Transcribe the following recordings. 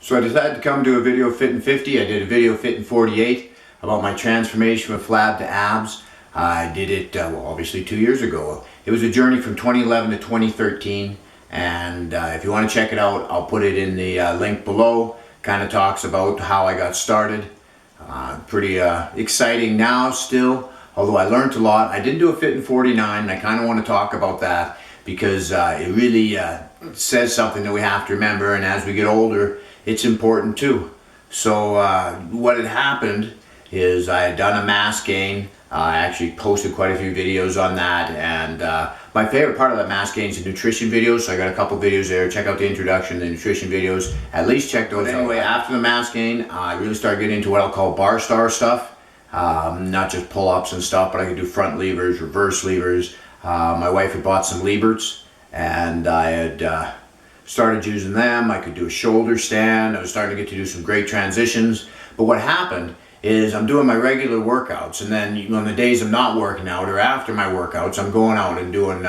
So I decided to come to a video fit in 50. I did a video fit in 48 about my transformation from flab to abs. I did it, well, obviously 2 years ago. It was a journey from 2011 to 2013. And if you want to check it out, I'll put it in the link below. Kind of talks about how I got started. Pretty exciting now still, although I learned a lot. I did do a fit in 49, and I kind of want to talk about that because it really says something that we have to remember, and as we get older, it's important too. So what had happened is I had done a mass gain. I actually posted quite a few videos on that, and my favorite part of that mass gain is the nutrition videos, so I got a couple videos there. Check out the introduction, the nutrition videos, at least check those out. Anyway, after the mass gain, I really started getting into what I'll call bar star stuff, not just pull-ups and stuff, but I could do front levers, reverse levers. My wife had bought some Liberts, and I had started using them. I could do a shoulder stand. I was starting to get to do some great transitions, but what happened is I'm doing my regular workouts, and then on the days I'm not working out or after my workouts, I'm going out and doing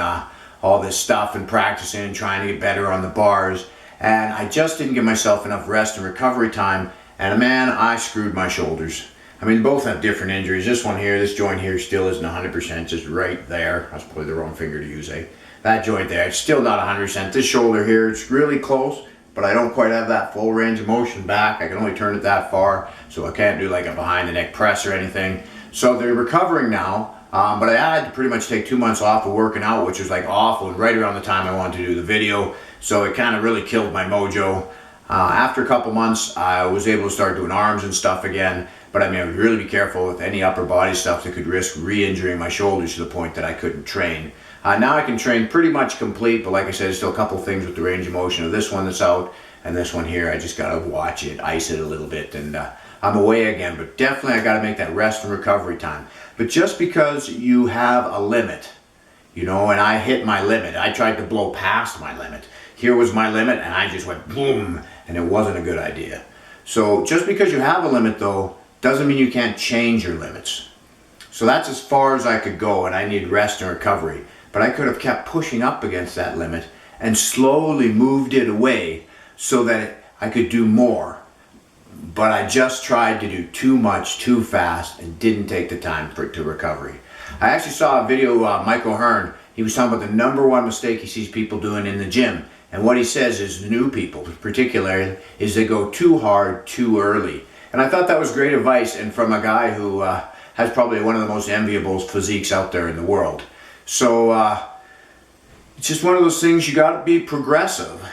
all this stuff and practicing and trying to get better on the bars, and I just didn't give myself enough rest and recovery time, and man, I screwed my shoulders. I mean, both have different injuries. This one here, this joint here still isn't 100%, just right there. That's probably the wrong finger to use, eh? That joint there, it's still not 100%. This shoulder here, it's really close, but I don't quite have that full range of motion back. I can only turn it that far, so I can't do like a behind the neck press or anything. So they're recovering now, but I had to pretty much take 2 months off of working out, which was like awful, and right around the time I wanted to do the video, so it kind of really killed my mojo. After a couple months, I was able to start doing arms and stuff again, but I mean, I would really be careful with any upper body stuff that could risk re-injuring my shoulders to the point that I couldn't train. Now I can train pretty much complete, but like I said, there's still a couple things with the range of motion of this one that's out, and this one here, I just gotta watch it, ice it a little bit, and I'm away again. But definitely I gotta make that rest and recovery time. But just because you have a limit, you know, and I hit my limit, I tried to blow past my limit. Here was my limit, and I just went boom, and it wasn't a good idea. So just because you have a limit though, doesn't mean you can't change your limits. So that's as far as I could go, and I need rest and recovery. But I could have kept pushing up against that limit and slowly moved it away so that I could do more. But I just tried to do too much too fast and didn't take the time to recovery. I actually saw a video of Michael Hearn. He was talking about the #1 mistake he sees people doing in the gym. And what he says is new people particularly is they go too hard too early. And I thought that was great advice, and from a guy who has probably one of the most enviable physiques out there in the world. So it's just one of those things, you got to be progressive.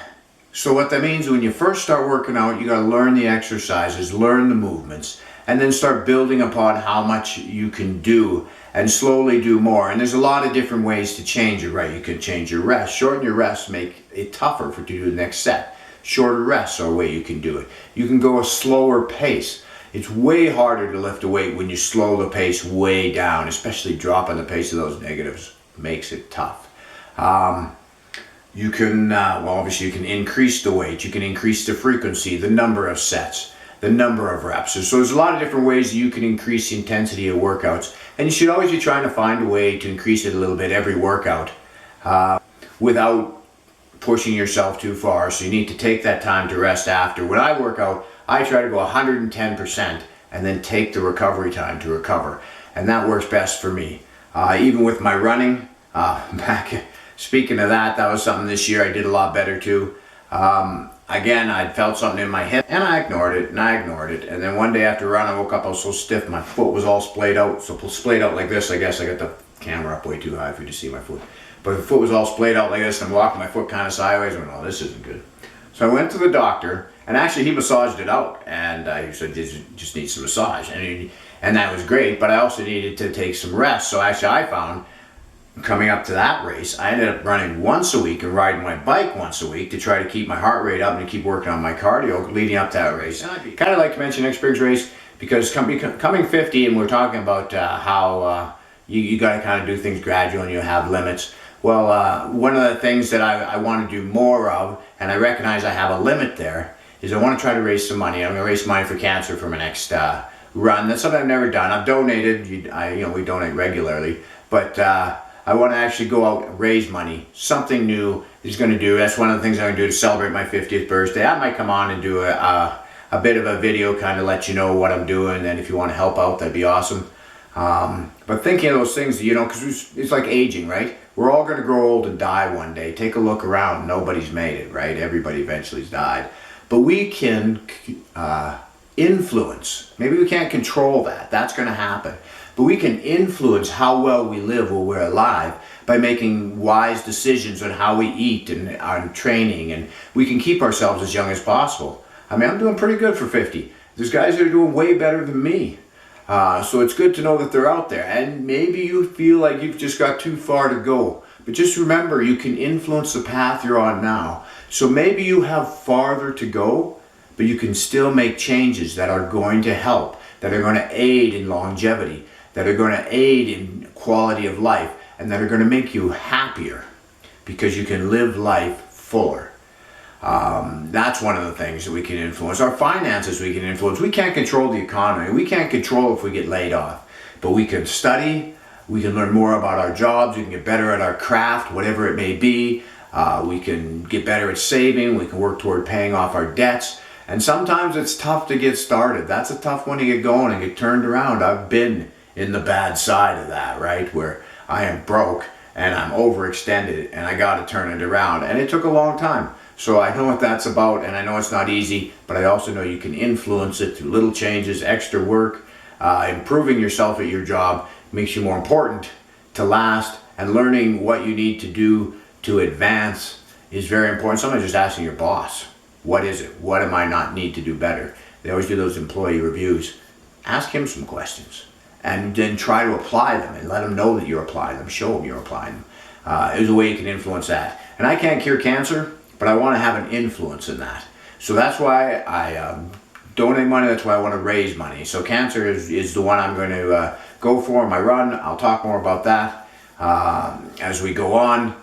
So what that means, when you first start working out, you got to learn the exercises, learn the movements, and then start building upon how much you can do and slowly do more. And there's a lot of different ways to change it, right? You can change your rest, shorten your rest, make it tougher to do the next set. Shorter rests are a way you can do it. You can go a slower pace. It's way harder to lift a weight when you slow the pace way down, especially dropping the pace of those negatives makes it tough. You can, well, obviously you can increase the weight, you can increase the frequency, the number of sets, the number of reps. So there's a lot of different ways you can increase the intensity of workouts, and you should always be trying to find a way to increase it a little bit every workout without pushing yourself too far. So you need to take that time to rest after. When I work out, I try to go 110% and then take the recovery time to recover, and that works best for me. Even with my running, speaking of that, that was something this year I did a lot better too. Again, I felt something in my hip, and I ignored it, and then one day after run, I woke up, I was so stiff, my foot was all splayed out, so splayed out like this. I guess I got the camera up way too high for you to see my foot. But the foot was all splayed out like this, and I'm walking my foot kind of sideways, and I went, oh, this isn't good. So I went to the doctor, and actually he massaged it out, and he said, just need some massage, and that was great, but I also needed to take some rest. So actually I found, coming up to that race, I ended up running once a week and riding my bike once a week to try to keep my heart rate up and to keep working on my cardio leading up to that race. And I'd kind of like to mention next spring's race because coming 50, and we're talking about how you got to kind of do things gradual and you have limits. Well, one of the things that I want to do more of, and I recognize I have a limit there, is I want to try to raise some money. I'm going to raise money for cancer for my next run. That's something I've never done. I've donated. We donate regularly, but I want to actually go out and raise money. Something new is going to do. That's one of the things I'm going to do to celebrate my 50th birthday. I might come on and do a bit of a video, kind of let you know what I'm doing, and if you want to help out, that'd be awesome. But thinking of those things, you know, because it's like aging, right? We're all going to grow old and die one day. Take a look around. Nobody's made it, right? Everybody eventually has died. But we can influence. Maybe we can't control that. That's going to happen. But we can influence how well we live while we're alive by making wise decisions on how we eat and on training. And we can keep ourselves as young as possible. I mean, I'm doing pretty good for 50. There's guys that are doing way better than me. So it's good to know that they're out there. And maybe you feel like you've just got too far to go. But just remember, you can influence the path you're on now. So maybe you have farther to go, but you can still make changes that are going to help, that are going to aid in longevity, that are going to aid in quality of life, and that are going to make you happier because you can live life fuller. That's one of the things that we can influence. Our finances we can influence. We can't control the economy. We can't control if we get laid off. But we can study. We can learn more about our jobs. We can get better at our craft, whatever it may be. We can get better at saving. We can work toward paying off our debts. And sometimes it's tough to get started. That's a tough one to get going and get turned around. I've been in the bad side of that, right? Where I am broke and I'm overextended and I got to turn it around. And it took a long time. So I know what that's about, and I know it's not easy, but I also know you can influence it through little changes, extra work, improving yourself at your job makes you more important to last, and learning what you need to do to advance is very important. Sometimes just asking your boss, what is it? What am I not need to do better? They always do those employee reviews. Ask him some questions, and then try to apply them, and let him know that you're applying them. Show him you're applying them. There's a way you can influence that. And I can't cure cancer, but I want to have an influence in that. So that's why I donate money. That's why I want to raise money. So cancer is the one I'm going to go for my run. I'll talk more about that as we go on.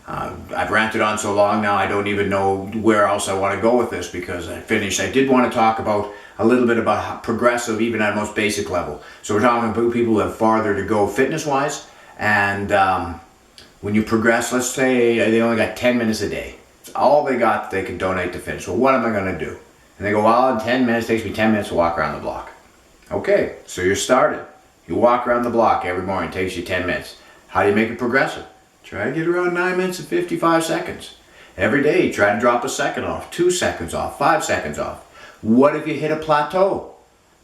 I've ranted on so long now, I don't even know where else I want to go with this because I finished. I did want to talk about a little bit about how progressive, even at most basic level. So we're talking about people who have farther to go fitness-wise. And when you progress, let's say they only got 10 minutes a day. All they got they can donate to fitness. Well, what am I going to do? And they go, well, in 10 minutes, it takes me 10 minutes to walk around the block. Okay, so you're started. You walk around the block every morning. It takes you 10 minutes. How do you make it progressive? Try to get around 9 minutes and 55 seconds. Every day, try to drop a second off, 2 seconds off, 5 seconds off. What if you hit a plateau?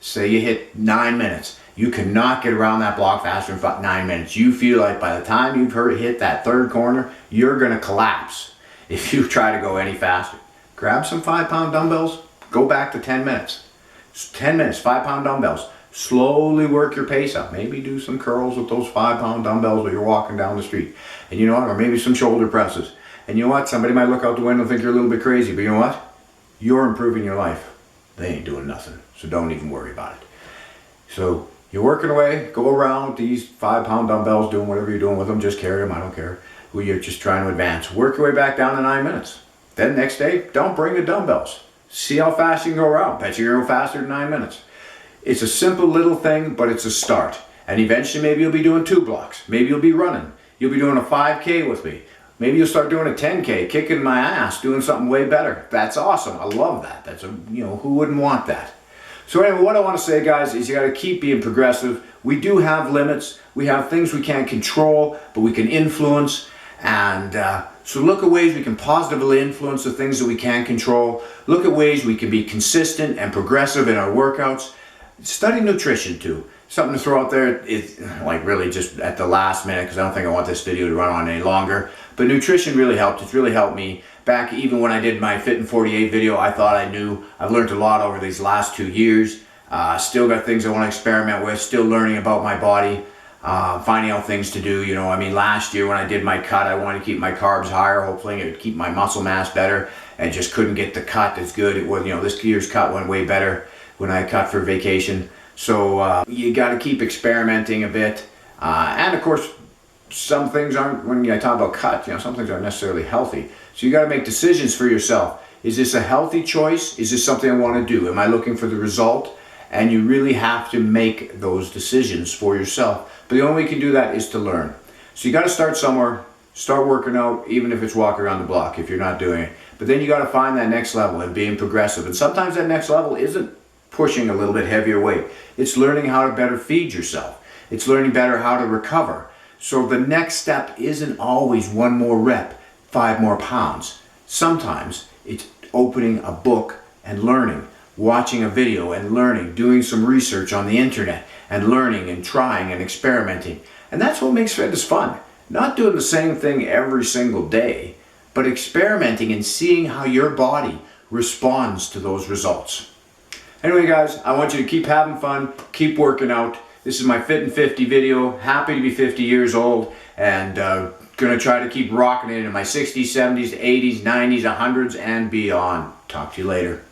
Say you hit 9 minutes. You cannot get around that block faster than 9 minutes. You feel like by the time you've hit that third corner, you're going to collapse. If you try to go any faster, grab some 5-pound dumbbells, go back to 10 minutes. 10 minutes, 5-pound dumbbells. Slowly work your pace up. Maybe do some curls with those 5-pound dumbbells while you're walking down the street. And you know what? Or maybe some shoulder presses. And you know what? Somebody might look out the window and think you're a little bit crazy, but you know what? You're improving your life. They ain't doing nothing. So don't even worry about it. So you're working away, go around with these 5-pound dumbbells, doing whatever you're doing with them. Just carry them, I don't care. You're just trying to advance. Work your way back down to 9 minutes. Then next day, don't bring the dumbbells. See how fast you can go around. Bet you're going to go faster than 9 minutes. It's a simple little thing, but it's a start. And eventually maybe you'll be doing 2 blocks. Maybe you'll be running. You'll be doing a 5K with me. Maybe you'll start doing a 10K, kicking my ass, doing something way better. That's awesome. I love that. That's who wouldn't want that? So anyway, what I want to say, guys, is you got to keep being progressive. We do have limits. We have things we can't control, but we can influence. And so look at ways we can positively influence the things that we can control. Look at ways we can be consistent and progressive in our workouts. Study nutrition too. Something to throw out there, it's like really just at the last minute because I don't think I want this video to run on any longer. But nutrition really helped. It's really helped me. Back even when I did my Fit in 48 video, I thought I knew. I've learned a lot over these last 2 years. Still got things I want to experiment with. Still learning about my body. Finding out things to do, last year when I did my cut, I wanted to keep my carbs higher, hopefully it would keep my muscle mass better, and just couldn't get the cut as good. It was, this year's cut went way better when I cut for vacation. So you got to keep experimenting a bit, and of course, some things aren't. When I talk about cut, some things aren't necessarily healthy. So you got to make decisions for yourself. Is this a healthy choice? Is this something I want to do? Am I looking for the result? And you really have to make those decisions for yourself. But the only way you can do that is to learn. So you got to start somewhere. Start working out, even if it's walking around the block if you're not doing it. But then you got to find that next level and being progressive. And sometimes that next level isn't pushing a little bit heavier weight. It's learning how to better feed yourself. It's learning better how to recover. So the next step isn't always one more rep, 5 more pounds. Sometimes it's opening a book and learning, watching a video and learning, doing some research on the internet and learning and trying and experimenting. And that's what makes fitness fun. Not doing the same thing every single day, but experimenting and seeing how your body responds to those results. Anyway guys, I want you to keep having fun, keep working out. This is my Fit and 50 video. Happy to be 50 years old and gonna try to keep rocking it in my 60s, 70s, 80s, 90s, 100s and beyond. Talk to you later.